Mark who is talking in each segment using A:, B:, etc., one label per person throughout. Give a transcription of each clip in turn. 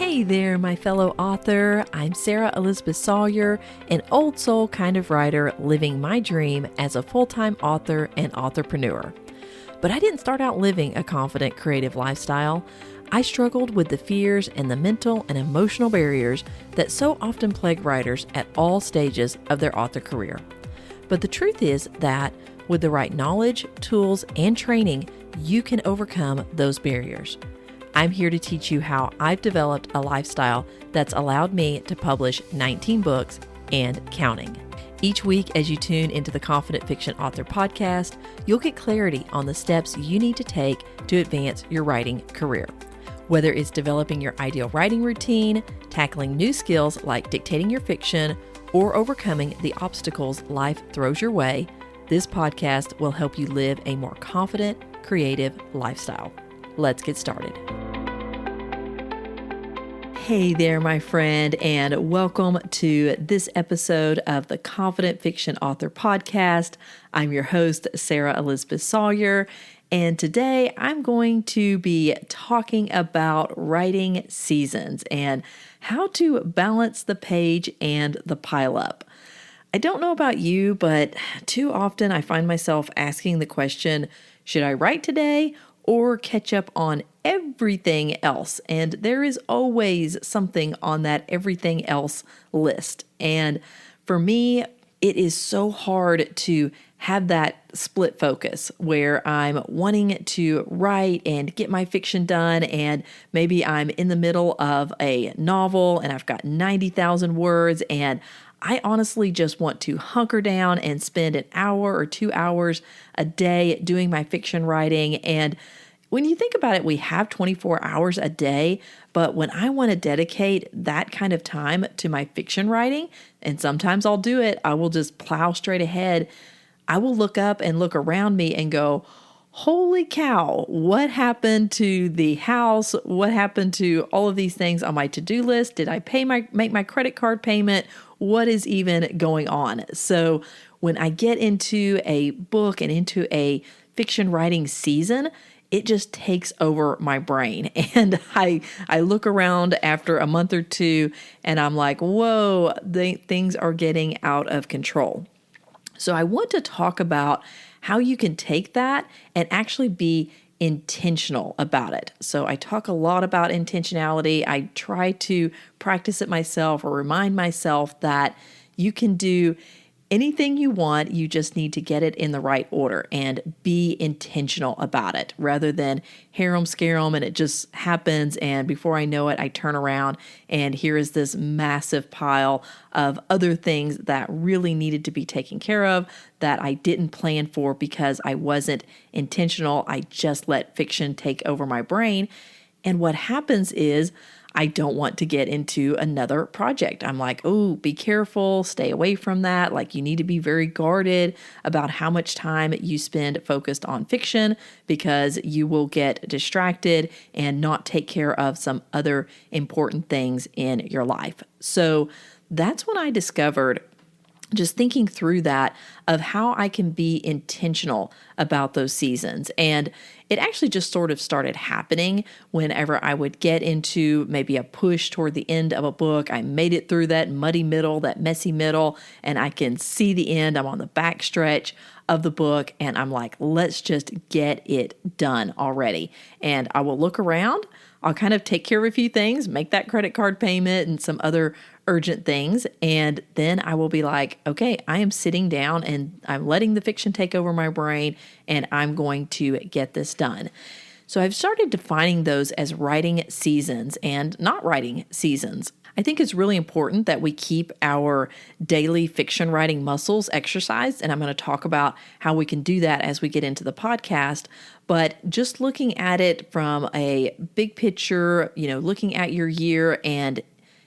A: Hey there, my fellow author. I'm Sarah Elizabeth Sawyer, an old soul kind of writer living my dream as a full-time author and authorpreneur. But I didn't start out living a confident, creative lifestyle. I struggled with the fears and the mental and emotional barriers that so often plague writers at all stages of their author career. But the truth is that with the right knowledge, tools, and training, you can overcome those barriers. I'm here to teach you how I've developed a lifestyle that's allowed me to publish 19 books and counting. Each week, as you tune into the Confident Fiction Author podcast, you'll get clarity on the steps you need to take to advance your writing career. Whether it's developing your ideal writing routine, tackling new skills like dictating your fiction, or overcoming the obstacles life throws your way, this podcast will help you live a more confident, creative lifestyle. Let's get started. Hey there, my friend, and welcome to this episode of the Confident Fiction Author Podcast. I'm your host, Sarah Elizabeth Sawyer, and today I'm going to be talking about writing seasons and how to balance the page and the pile up. I don't know about you, but too often I find myself asking the question, should I write today or catch up on everything else? And there is always something on that everything else list. And for me, it is so hard to have that split focus where I'm wanting to write and get my fiction done, and maybe I'm in the middle of a novel and I've got 90,000 words, and I honestly just want to hunker down and spend an hour or 2 hours a day doing my fiction writing. And when you think about it, we have 24 hours a day, but when I want to dedicate that kind of time to my fiction writing, and sometimes I'll do it, I will just plow straight ahead. I will look up and look around me and go, holy cow, what happened to the house? What happened to all of these things on my to-do list? Did I make my credit card payment? What is even going on? So when I get into a book and into a fiction writing season, it just takes over my brain. And I look around after a month or two and I'm like, whoa, things are getting out of control. So I want to talk about how you can take that and actually be intentional about it. So I talk a lot about intentionality. I try to practice it myself or remind myself that you can do anything you want, you just need to get it in the right order and be intentional about it rather than harem scarum and it just happens and before I know it, I turn around and here is this massive pile of other things that really needed to be taken care of that I didn't plan for because I wasn't intentional. I just let fiction take over my brain. And what happens is I don't want to get into another project. I'm like, oh, be careful, stay away from that. Like you need to be very guarded about how much time you spend focused on fiction because you will get distracted and not take care of some other important things in your life. So that's when I discovered, just thinking through that, of how I can be intentional about those seasons. And it actually just sort of started happening whenever I would get into maybe a push toward the end of a book. I made it through that muddy middle, that messy middle, and I can see the end. I'm on the back stretch of the book, and I'm like, let's just get it done already. And I will look around. I'll kind of take care of a few things, make that credit card payment and some other urgent things. And then I will be like, okay, I am sitting down and I'm letting the fiction take over my brain and I'm going to get this done. So I've started defining those as writing seasons and not writing seasons. I think it's really important that we keep our daily fiction writing muscles exercised, and I'm going to talk about how we can do that as we get into the podcast. But just looking at it from a big picture, looking at your year, and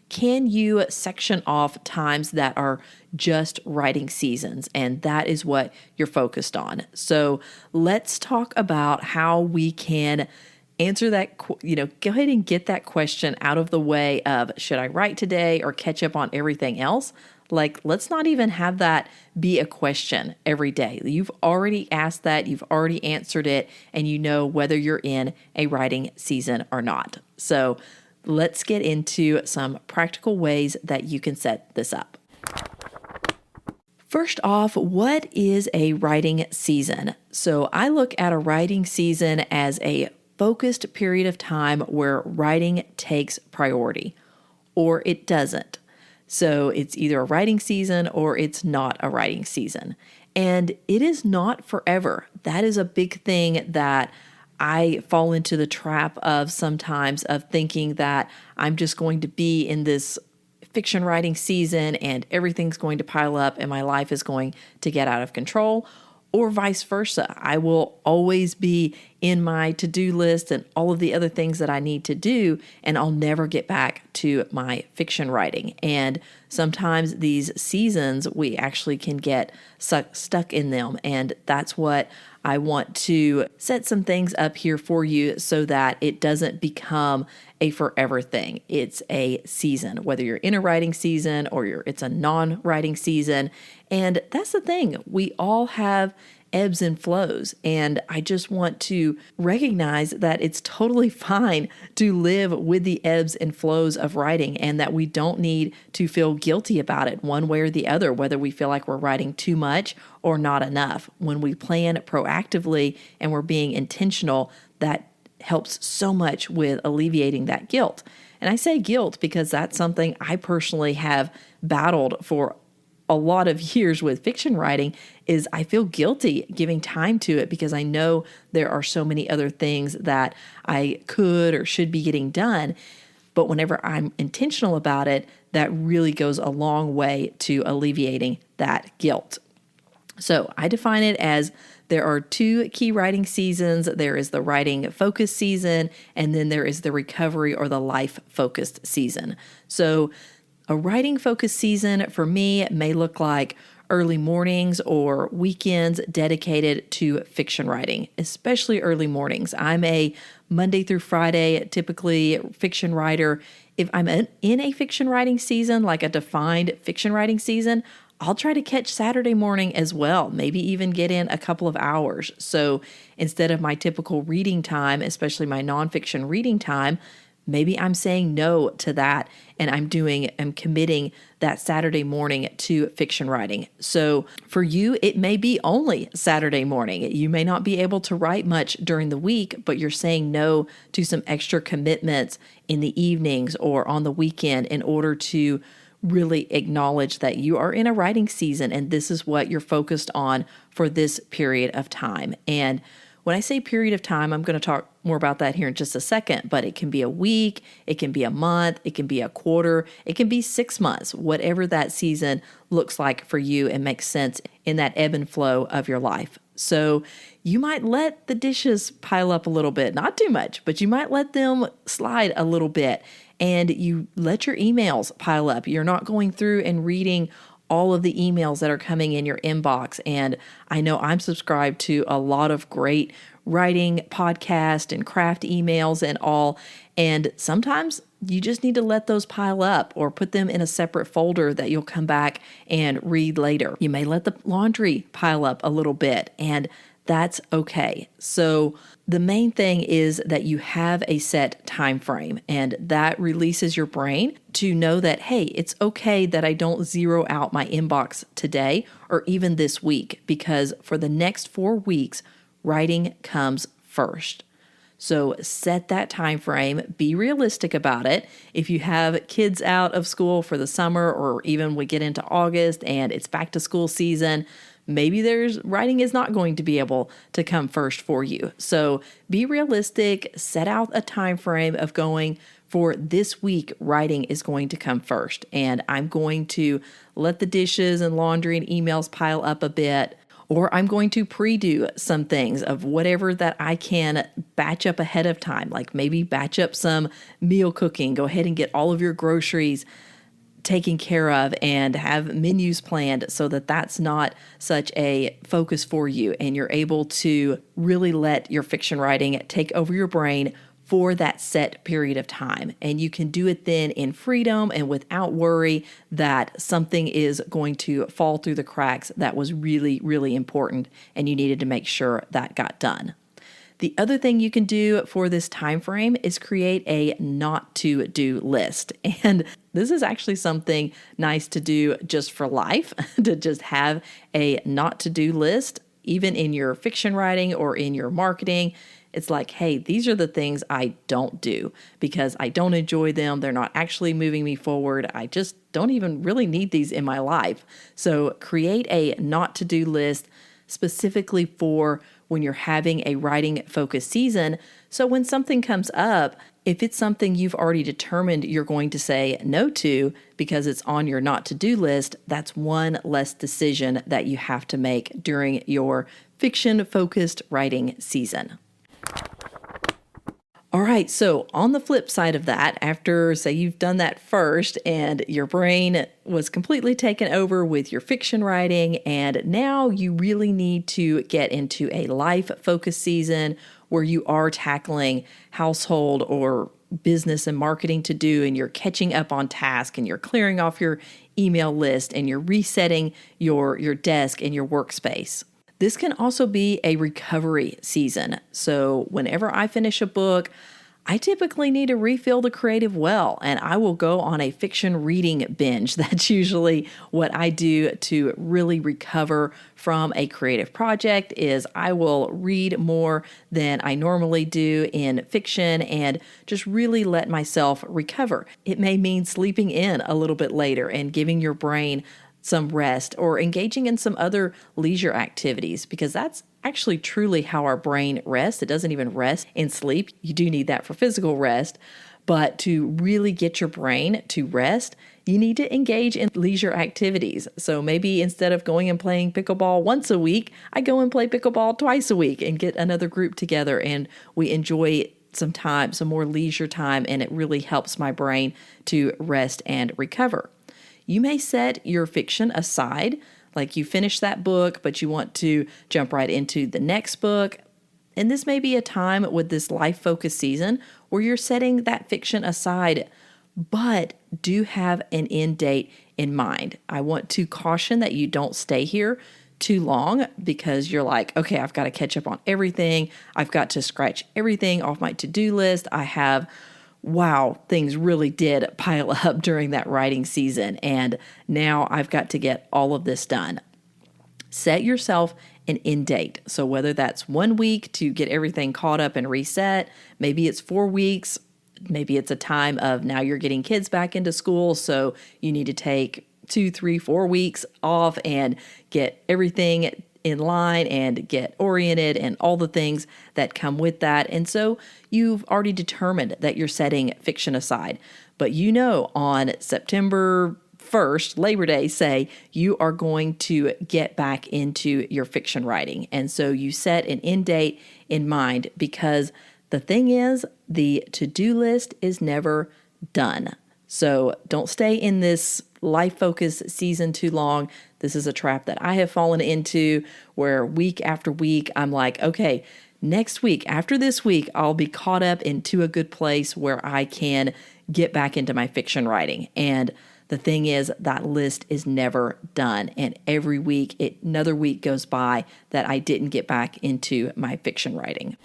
A: can you section off times that are just writing seasons? And that is what you're focused on. So let's talk about how we can answer that, go ahead and get that question out of the way of, should I write today or catch up on everything else? Like, let's not even have that be a question every day. You've already asked that, you've already answered it, and you know whether you're in a writing season or not. So let's get into some practical ways that you can set this up. First off, what is a writing season? So I look at a writing season as a focused period of time where writing takes priority, or it doesn't. So it's either a writing season or it's not a writing season. And it is not forever. That is a big thing that I fall into the trap of sometimes, of thinking that I'm just going to be in this fiction writing season and everything's going to pile up and my life is going to get out of control, or vice versa. I will always be in my to-do list and all of the other things that I need to do, and I'll never get back to my fiction writing. And sometimes these seasons, we actually can get stuck in them. And that's what I want to set some things up here for you so that it doesn't become a forever thing. It's a season, whether you're in a writing season or it's a non-writing season. And that's the thing. We all have ebbs and flows. And I just want to recognize that it's totally fine to live with the ebbs and flows of writing, and that we don't need to feel guilty about it one way or the other, whether we feel like we're writing too much or not enough. When we plan proactively and we're being intentional, that helps so much with alleviating that guilt. And I say guilt because that's something I personally have battled for a lot of years with fiction writing. Is I feel guilty giving time to it because I know there are so many other things that I could or should be getting done. But whenever I'm intentional about it, that really goes a long way to alleviating that guilt. So I define it as there are two key writing seasons. There is the writing focus season, and then there is the recovery or the life focused season. So a writing focus season for me may look like early mornings or weekends dedicated to fiction writing, especially early mornings. I'm a Monday through Friday, typically fiction writer. If I'm in a fiction writing season, like a defined fiction writing season, I'll try to catch Saturday morning as well, maybe even get in a couple of hours. So instead of my typical reading time, especially my nonfiction reading time, maybe I'm saying no to that and I'm committing that Saturday morning to fiction writing. So for you, it may be only Saturday morning. You may not be able to write much during the week, but you're saying no to some extra commitments in the evenings or on the weekend in order to really acknowledge that you are in a writing season and this is what you're focused on for this period of time. And when I say period of time, I'm going to talk more about that here in just a second, but it can be a week, it can be a month, it can be a quarter, it can be 6 months, whatever that season looks like for you and makes sense in that ebb and flow of your life. So you might let the dishes pile up a little bit, not too much, but you might let them slide a little bit, and you let your emails pile up. You're not going through and reading all of the emails that are coming in your inbox. And I know I'm subscribed to a lot of great writing podcast and craft emails and all. And sometimes you just need to let those pile up or put them in a separate folder that you'll come back and read later. You may let the laundry pile up a little bit, and that's okay. So the main thing is that you have a set time frame, and that releases your brain to know that, hey, it's okay that I don't zero out my inbox today or even this week, because for the next 4 weeks, writing comes first. So set that time frame, be realistic about it. If you have kids out of school for the summer, or even we get into August and it's back to school season, maybe writing is not going to be able to come first for you. So be realistic, set out a time frame of going, for this week, writing is going to come first. And I'm going to let the dishes and laundry and emails pile up a bit, or I'm going to pre-do some things of whatever that I can batch up ahead of time, like maybe batch up some meal cooking, go ahead and get all of your groceries taken care of and have menus planned so that that's not such a focus for you, and you're able to really let your fiction writing take over your brain for that set period of time. And you can do it then in freedom and without worry that something is going to fall through the cracks that was really, really important and you needed to make sure that got done. The other thing you can do for this time frame is create a not to do list. And this is actually something nice to do just for life, to just have a not to do list, even in your fiction writing or in your marketing. It's like, hey, these are the things I don't do because I don't enjoy them. They're not actually moving me forward. I just don't even really need these in my life. So create a not to do list specifically for when you're having a writing focused season. So when something comes up, if it's something you've already determined you're going to say no to because it's on your not to do list, that's one less decision that you have to make during your fiction focused writing season. All right, so on the flip side of that, after, say, you've done that first and your brain was completely taken over with your fiction writing, and now you really need to get into a life-focused season where you are tackling household or business and marketing to do, and you're catching up on tasks, and you're clearing off your email list, and you're resetting your desk and your workspace. This can also be a recovery season. So whenever I finish a book, I typically need to refill the creative well, and I will go on a fiction reading binge. That's usually what I do to really recover from a creative project. Is I will read more than I normally do in fiction and just really let myself recover. It may mean sleeping in a little bit later and giving your brain some rest or engaging in some other leisure activities, because that's actually truly how our brain rests. It doesn't even rest in sleep. You do need that for physical rest, but to really get your brain to rest, you need to engage in leisure activities. So maybe instead of going and playing pickleball once a week, I go and play pickleball twice a week and get another group together and we enjoy some time, some more leisure time, and it really helps my brain to rest and recover. You may set your fiction aside, like you finish that book, but you want to jump right into the next book. And this may be a time with this life-focused season where you're setting that fiction aside, but do have an end date in mind. I want to caution that you don't stay here too long because you're like, okay, I've got to catch up on everything. I've got to scratch everything off my to-do list. Wow, things really did pile up during that writing season, and now I've got to get all of this done. Set yourself an end date. So whether that's 1 week to get everything caught up and reset, maybe it's 4 weeks, maybe it's a time of now you're getting kids back into school, so you need to take 2, 3, 4 weeks off and get everything in line and get oriented and all the things that come with that. And so you've already determined that you're setting fiction aside. But on September 1st, Labor Day, say, you are going to get back into your fiction writing. And so you set an end date in mind because the thing is, the to-do list is never done. So don't stay in this life-focused season too long. This is a trap that I have fallen into where week after week, I'm like, okay, next week, after this week, I'll be caught up into a good place where I can get back into my fiction writing. And the thing is, that list is never done. And every week, another week goes by that I didn't get back into my fiction writing.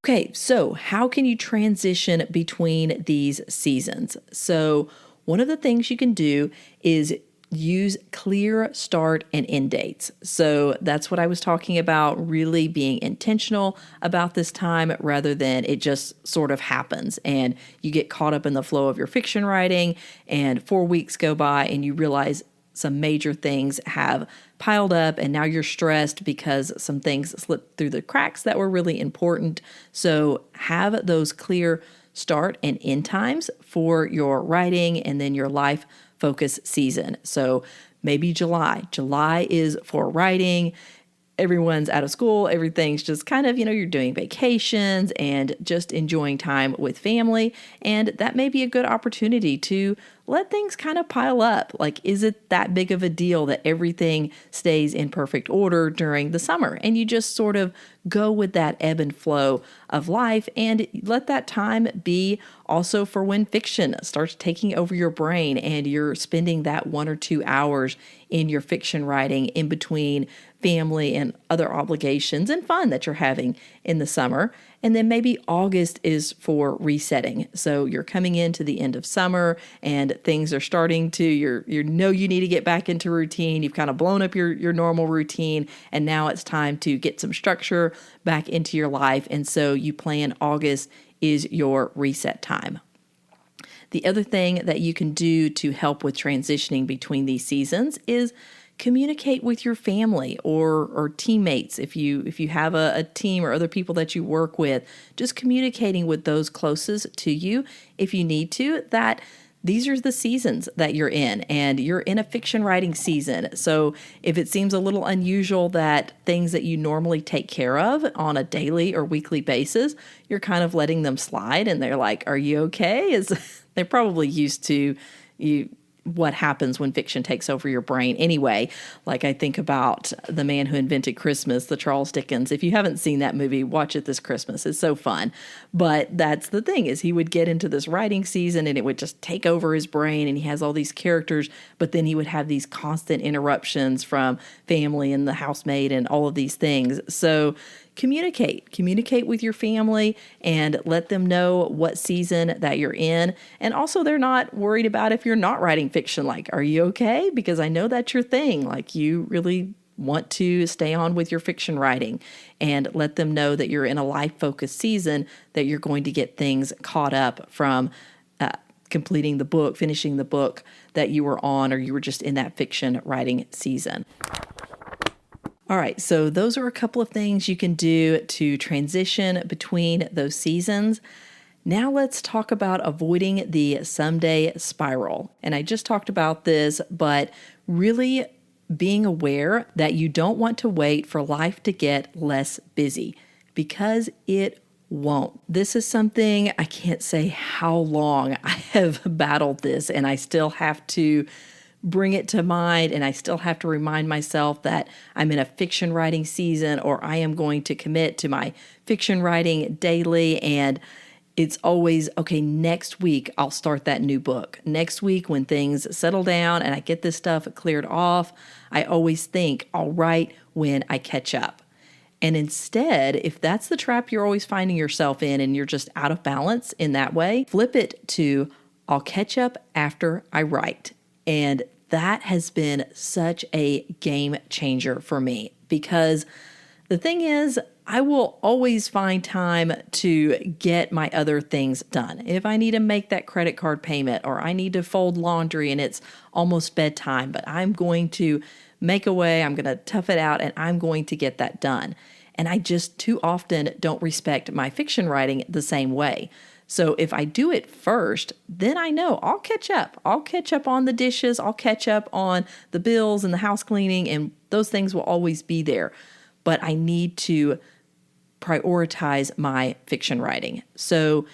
A: Okay, so how can you transition between these seasons? So one of the things you can do is use clear start and end dates. So that's what I was talking about, really being intentional about this time rather than it just sort of happens and you get caught up in the flow of your fiction writing and 4 weeks go by and you realize some major things have piled up and now you're stressed because some things slipped through the cracks that were really important. So have those clear start and end times for your writing and then your life focus season. So maybe July. July is for writing. Everyone's out of school. Everything's just kind of, you're doing vacations and just enjoying time with family. And that may be a good opportunity to let things kind of pile up. Like, is it that big of a deal that everything stays in perfect order during the summer? And you just sort of go with that ebb and flow of life and let that time be also for when fiction starts taking over your brain and you're spending that 1 or 2 hours in your fiction writing in between family and other obligations and fun that you're having in the summer. And then maybe August is for resetting. So you're coming into the end of summer and things are starting to, you know you need to get back into routine. You've kind of blown up your normal routine, and now it's time to get some structure back into your life. And so you plan August is your reset time. The other thing that you can do to help with transitioning between these seasons is communicate with your family or teammates. If you have a team or other people that you work with, just communicating with those closest to you, if you need to, that these are the seasons that you're in, and you're in a fiction writing season. So if it seems a little unusual that things that you normally take care of on a daily or weekly basis, you're kind of letting them slide, and they're like, "Are you okay?" They're probably used to what happens when fiction takes over your brain anyway. Like I think about The Man Who Invented Christmas, the Charles Dickens. If you haven't seen that movie, watch it this Christmas. It's so fun. But that's the thing, is he would get into this writing season and it would just take over his brain, and he has all these characters, but then he would have these constant interruptions from family and the housemaid and all of these things. So communicate with your family and let them know what season that you're in. And also, they're not worried about if you're not writing fiction. Like, are you okay? Because I know that's your thing. Like, you really want to stay on with your fiction writing, and let them know that you're in a life-focused season, that you're going to get things caught up from completing the book, finishing the book that you were on, or you were just in that fiction writing season. All right, so those are a couple of things you can do to transition between those seasons. Now let's talk about avoiding the someday spiral. And I just talked about this, but really being aware that you don't want to wait for life to get less busy, because it won't. This is something I can't say how long I have battled this, and I still have to bring it to mind, and I still have to remind myself that I'm in a fiction writing season, or I am going to commit to my fiction writing daily. And it's always, okay, next week I'll start that new book. Next week, when things settle down and I get this stuff cleared off, I always think I'll write when I catch up. And instead, if that's the trap you're always finding yourself in and you're just out of balance in that way, flip it to I'll catch up after I write. And that has been such a game changer for me, because the thing is, I will always find time to get my other things done. If I need to make that credit card payment, or I need to fold laundry and it's almost bedtime, but I'm going to make a way, I'm going to tough it out, and I'm going to get that done. And I just too often don't respect my fiction writing the same way. So if I do it first, then I know I'll catch up. I'll catch up on the dishes. I'll catch up on the bills and the house cleaning, and those things will always be there. But I need to prioritize my fiction writing. So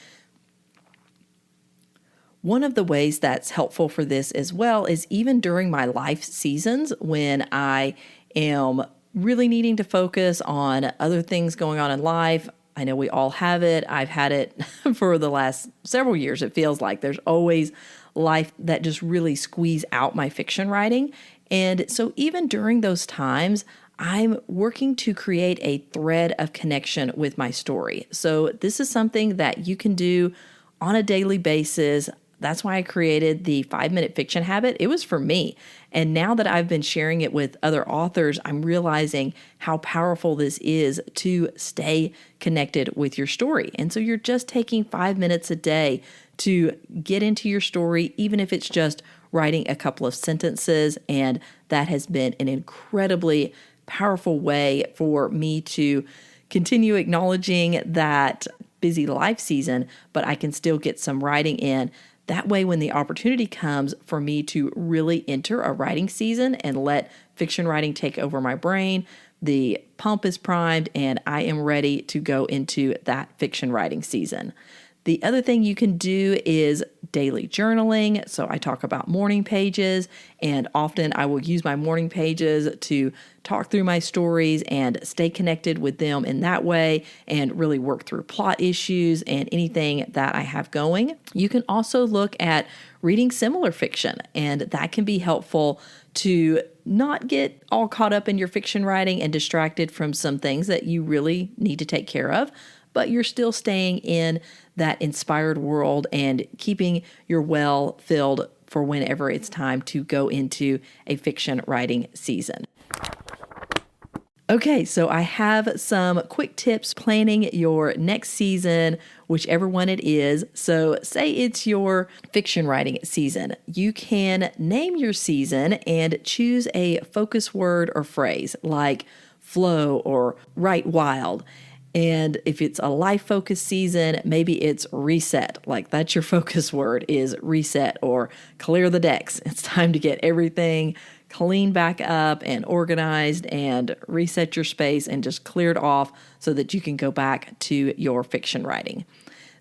A: one of the ways that's helpful for this as well is even during my life seasons, when I am really needing to focus on other things going on in life. I know we all have it. I've had it for the last several years. It feels like there's always life that just really squeeze out my fiction writing. And so even during those times, I'm working to create a thread of connection with my story. So this is something that you can do on a daily basis. That's why I created the 5-minute fiction habit. It was for me. And now that I've been sharing it with other authors, I'm realizing how powerful this is to stay connected with your story. And so you're just taking 5 minutes a day to get into your story, even if it's just writing a couple of sentences. And that has been an incredibly powerful way for me to continue acknowledging that busy life season, but I can still get some writing in. That way, when the opportunity comes for me to really enter a writing season and let fiction writing take over my brain, the pump is primed and I am ready to go into that fiction writing season. The other thing you can do is daily journaling. So I talk about morning pages, and often I will use my morning pages to talk through my stories and stay connected with them in that way and really work through plot issues and anything that I have going. You can also look at reading similar fiction, and that can be helpful to not get all caught up in your fiction writing and distracted from some things that you really need to take care of, but you're still staying in that inspired world and keeping your well filled for whenever it's time to go into a fiction writing season. Okay, so I have some quick tips planning your next season, whichever one it is. So say it's your fiction writing season. You can name your season and choose a focus word or phrase like flow or write wild. And if it's a life-focused season, maybe it's reset. Like that's your focus word is reset or clear the decks. It's time to get everything clean back up and organized and reset your space and just cleared off so that you can go back to your fiction writing.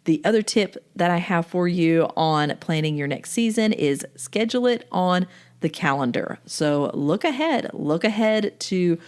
A: The other tip that I have for you on planning your next season is schedule it on the calendar. So look ahead to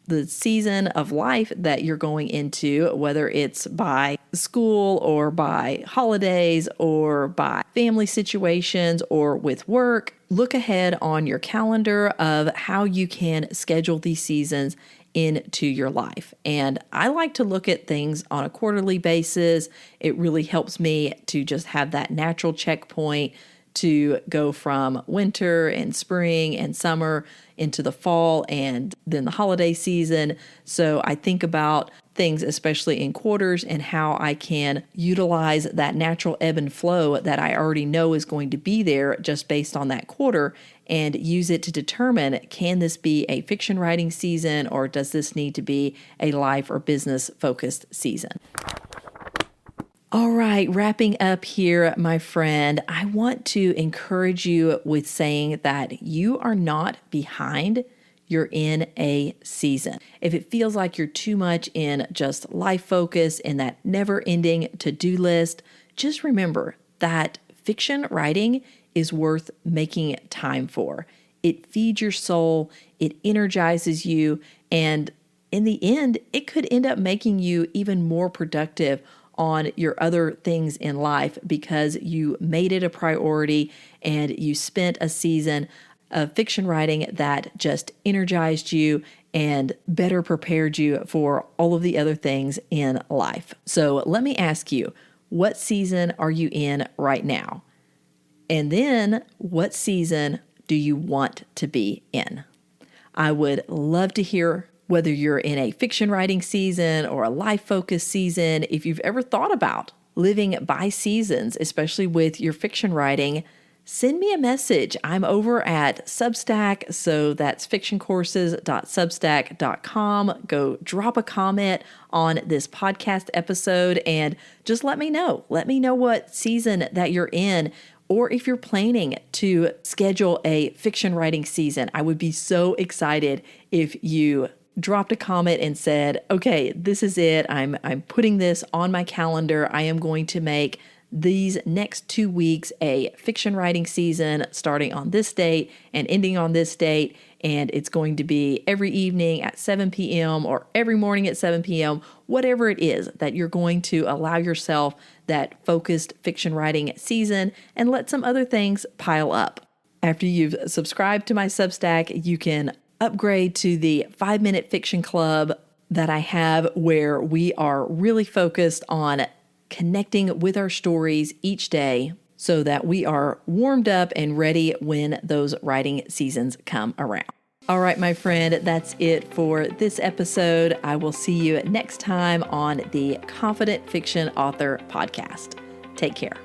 A: the season of life that you're going into, whether it's by school or by holidays or by family situations or with work. Look ahead on your calendar of how you can schedule these seasons into your life. And I like to look at things on a quarterly basis. It really helps me to just have that natural checkpoint to go from winter and spring and summer into the fall and then the holiday season. So I think about things, especially in quarters, and how I can utilize that natural ebb and flow that I already know is going to be there just based on that quarter and use it to determine, can this be a fiction writing season or does this need to be a life or business focused season? All right, wrapping up here, my friend, I want to encourage you with saying that you are not behind. You're in a season. If it feels like you're too much in just life focus and that never ending to-do list, just remember that fiction writing is worth making time for. It feeds your soul, it energizes you, and in the end, it could end up making you even more productive on your other things in life because you made it a priority and you spent a season of fiction writing that just energized you and better prepared you for all of the other things in life. So let me ask you, what season are you in right now? And then what season do you want to be in? I would love to hear whether you're in a fiction writing season or a life-focused season. If you've ever thought about living by seasons, especially with your fiction writing, send me a message. I'm over at Substack, so that's fictioncourses.substack.com. Go drop a comment on this podcast episode and just let me know. Let me know what season that you're in, or if you're planning to schedule a fiction writing season. I would be so excited if you dropped a comment and said, okay, this is it. I'm putting this on my calendar. I am going to make these next 2 weeks a fiction writing season starting on this date and ending on this date. And it's going to be every evening at 7 p.m. or every morning at 7 p.m., whatever it is that you're going to allow yourself that focused fiction writing season and let some other things pile up. After you've subscribed to my Substack, you can upgrade to the 5-Minute Fiction Club that I have, where we are really focused on connecting with our stories each day so that we are warmed up and ready when those writing seasons come around. All right, my friend, that's it for this episode. I will see you next time on the Confident Fiction Author Podcast. Take care.